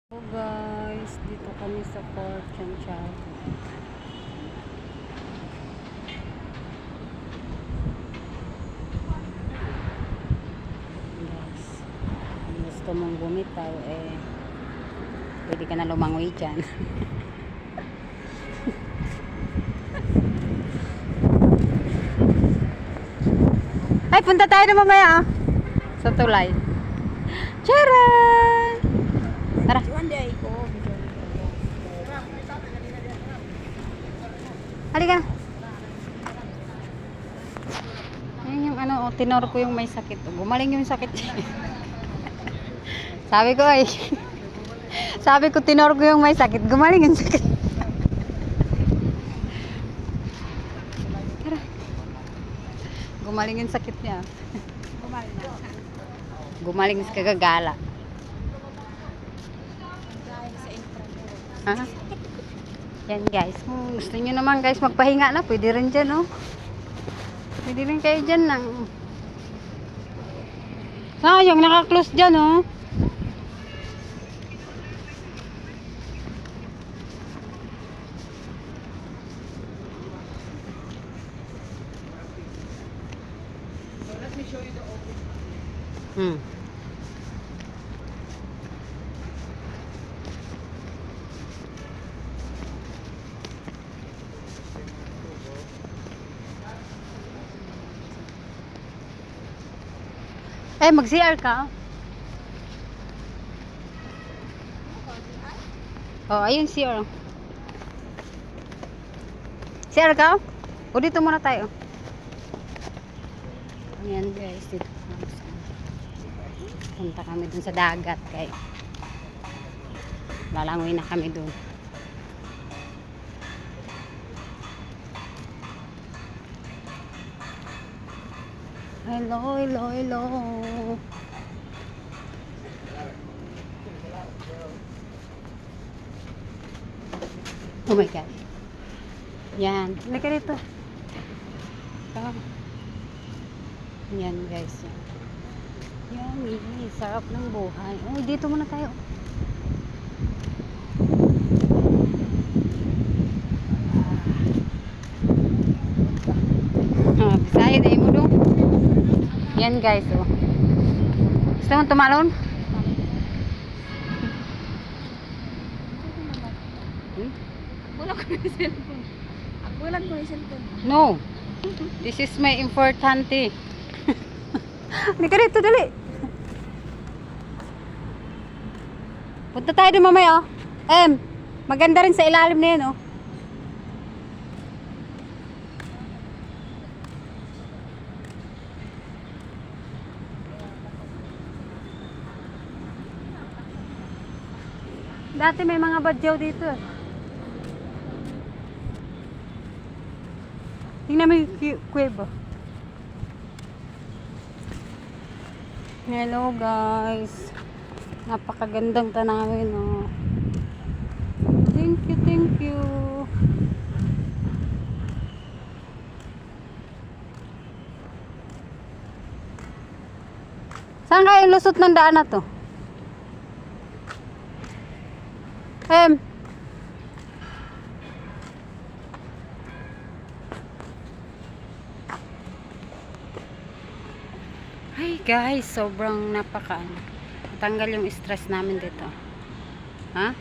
So guys, dito kami sa Fort Santiago. Guys, kung gusto mong bumitaw pwede ka na lumangoy dyan. Ay, punta tayo na mamaya sa tulay. Charan! Tara. Halika na. Ayun yung tinor ko yung may sakit. Gumaling yung sakit. Sabi ko sabi ko tinor ko yung may sakit. Gumaling yung sakit. Tara. Gumaling yung sakit niya. Gumaling sa kagagala. Ha? Yan guys, kung gusto nyo naman guys magpahinga na, pwede rin dyan pwede rin kayo dyan lang. Sayang, naka-close dyan So let me show you the open. Mag-CR ka? Oh, ayun CR. CR ka? O dito muna tayo. Ayan guys, dito punta kami dun sa dagat kay lalangoy na kami dun. Hello, hello, hello. Oh my God. Yan. Halika dito. Yan guys. Yan. Sarap ng buhay. Oh, dito muna tayo. Bisaya na mo dong. Yan guys, gusto mo tumalon? Wala ko yung cellphone. Wala ko yung cellphone. No. This is my importante. Hindi ka rito, dali. Punta tayo din mamaya, maganda rin sa ilalim na yan, Dati may mga badyaw dito. Tingnan mo yung kuweba. Hello guys. Napakagandang tanawin, Thank you, thank you. Saan kayo lusot ng daan na to? Hi guys, sobrang natanggal yung stress namin dito. Ha?